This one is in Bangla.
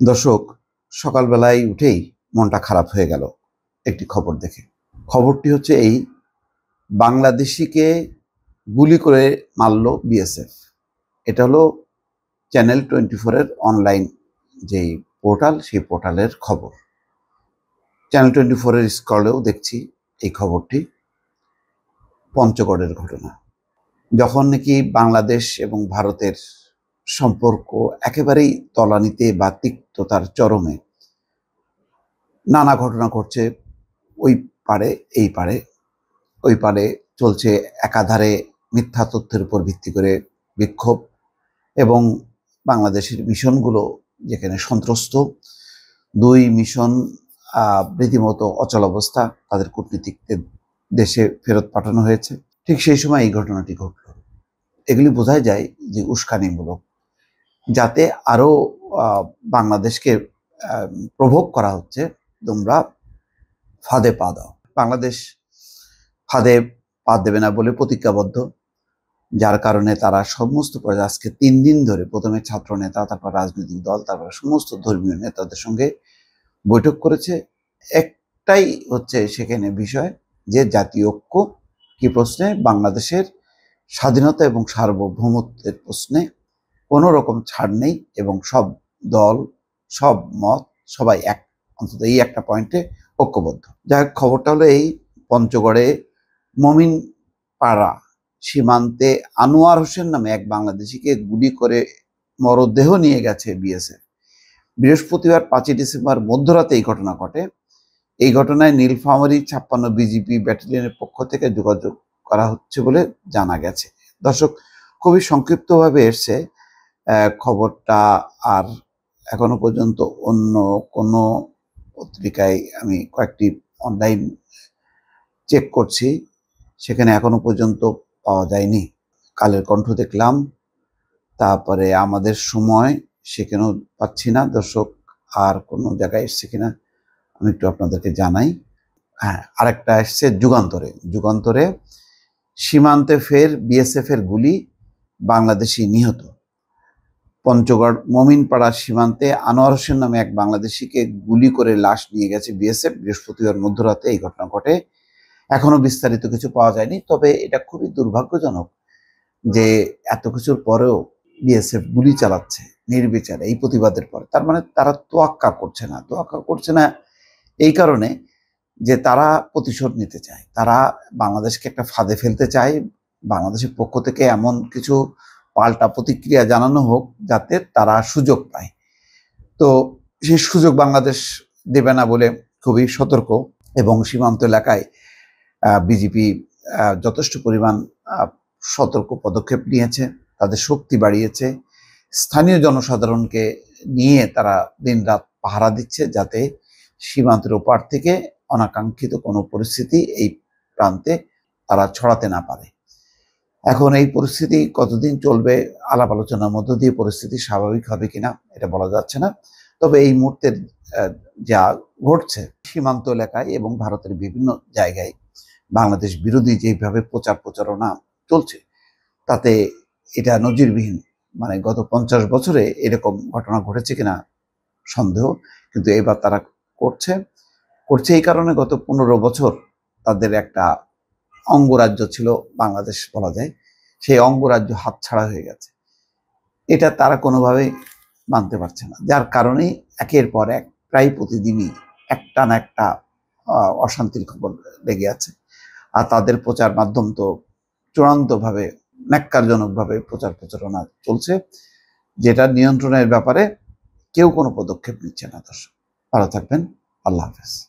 দর্শক, সকালবেলায় উঠেই মনটা খারাপ হয়ে গেল একটি খবর দেখে। খবরটি হচ্ছে এই: বাংলাদেশিকে গুলি করে মারল বিএসএফ। এটা হলো চ্যানেল 24 এর অনলাইন যেই পোর্টাল, সেই পোর্টালের খবর। চ্যানেল 24 এর স্ক্রলেও দেখছি এই খবরটি। পঞ্চগড়ের ঘটনা, যখন নাকি বাংলাদেশ এবং ভারতের সম্পর্ক একেবারেই তলানিতে বা তিক্ততার চরমে, নানা ঘটনা ঘটছে। ওই পারে এই পারে, ওই পারে চলছে একাধারে মিথ্যা তথ্যের উপর ভিত্তি করে বিক্ষোভ, এবং বাংলাদেশের মিশনগুলো যেখানে সন্ত্রস্ত, দুই মিশন রীতিমতো অচল অবস্থা, তাদের কূটনীতিকদের দেশে ফেরত পাঠানো হয়েছে। ঠিক সেই সময় এই ঘটনাটি ঘটল। এগুলি বোঝাই যায় যে উস্কানিমূলক, যাতে আরও বাংলাদেশকে প্রভোগ করা হচ্ছে, তোমরা ফাঁদে পা দাও। বাংলাদেশ ফাঁদে পা দেবে না বলে প্রতিজ্ঞাবদ্ধ, যার কারণে তারা সমস্ত আজকে 3 দিন ধরে প্রথমে ছাত্র নেতা, তারপর রাজনৈতিক দল, তারপর সমস্ত ধর্মীয় নেতাদের সঙ্গে বৈঠক করেছে। একটাই হচ্ছে সেখানে বিষয়, যে জাতীয় ঐক্য কি প্রশ্নে, বাংলাদেশের স্বাধীনতা এবং সার্বভৌমত্বের প্রশ্নে কোনো রকম ছাড় নেই, এবং সব দল, সব মত, সবাই অন্তত এই একটা পয়েন্টে ঐক্যবদ্ধ। যাই হোক, খবরটা হলো এই: পঞ্চগড়ে মমিন পাড়া সীমান্তে আনোয়ার হোসেন নামে এক বাংলাদেশিকে গুলি করে মরদেহ নিয়ে গেছে বিএসএফ। বৃহস্পতিবার 5 ডিসেম্বর মধ্যরাতে এই ঘটনা ঘটে। এই ঘটনায় নীলফামারী 56 বিজিপি ব্যাটালিয়নের পক্ষ থেকে যোগাযোগ করা হচ্ছে বলে জানা গেছে। দর্শক, খুবই সংক্ষিপ্তভাবে এসছে খবরটা। আর এখনো পর্যন্ত অন্য কোনো পত্রিকায় আমি কয়েকটি অনলাইন চেক করছি, সেখানে এখনো পর্যন্ত পাওয়া যায়নি। কালের কণ্ঠ দেখলাম, তারপরে আমাদের সময়, সেখানেও পাচ্ছি না। দর্শক, আর কোনো জায়গায় এসছে কিনা আমি একটু আপনাদেরকে জানাই। হ্যাঁ, আরেকটা এসছে যুগান্তরে সীমান্তে ফের বিএসএফ এর গুলি, বাংলাদেশি নিহত। পঞ্চগড় মমিনপাড়া সীমান্তে আনোয়ার হোসেন নামে এক বাংলাদেশিকে গুলি করে লাশ নিয়ে গেছে বিএসএফ। বৃহস্পতিবার মধ্যরাতে এই ঘটনা ঘটে। এখনো বিস্তারিত কিছু পাওয়া যায়নি, তবে এটা খুবই দুর্ভাগ্যজনক যে এত কিছুর পরেও বিএসএফ গুলি চালাচ্ছে নির্বিচারে এই প্রতিবাদের পর। তার মানে তারা তোয়াক্কা করছে না এই কারণে যে তারা প্রতিশোধ নিতে চায়, তারা বাংলাদেশকে একটা ফাঁদে ফেলতে চায়। বাংলাদেশের পক্ষ থেকে এমন কিছু পাল্টা প্রতিক্রিয়া জানানো হোক যাতে তারা সুযোগ পায়। তো সেই সুযোগ বাংলাদেশ দেবে না বলে খুবই সতর্ক, এবং সীমান্ত এলাকায় বিজেপি যথেষ্ট পরিমাণ সতর্ক পদক্ষেপ নিয়েছে, তাদের শক্তি বাড়িয়েছে। স্থানীয় জনসাধারণকে নিয়ে তারা দিনরাত পাহারা দিচ্ছে, যাতে সীমান্তের ওপার থেকে অনাকাঙ্ক্ষিত কোনো পরিস্থিতি এই প্রান্তে তারা ছড়াতে না পারে। এখন এই পরিস্থিতি কতদিন চলবে, আলাপ আলোচনার মধ্য দিয়ে পরিস্থিতি স্বাভাবিক হবে কিনা এটা বলা যাচ্ছে না। তবে এই মুহূর্তের যা ঘটছে সীমান্ত এলাকায় এবং ভারতের বিভিন্ন জায়গায় বাংলাদেশ বিরোধী যেভাবে প্রচারণা চলছে, তাতে এটা নজিরবিহীন। মানে গত 50 বছরে এরকম ঘটনা ঘটেছে কিনা সন্দেহ, কিন্তু এবার তারা করছে এই কারণে গত 15 বছর তাদের একটা অঙ্গরাজ্য ছিল বাংলাদেশ বলা যায়, সেই অঙ্গরাজ্য হাতছাড়া হয়ে গেছে। এটা তারা কোনোভাবেই মানতে পারছে না, যার কারণেই একের পর এক প্রায় প্রতিদিনই একটা না একটা অশান্তির খবর লেগে আছে। আর তাদের প্রচার মাধ্যম তো চূড়ান্তভাবে ন্যাক্কারজনকভাবে প্রচারণা চলছে, যেটা নিয়ন্ত্রণের ব্যাপারে কেউ কোনো পদক্ষেপ নিচ্ছে না। দর্শক, ভালো থাকবেন। আল্লাহ হাফেজ।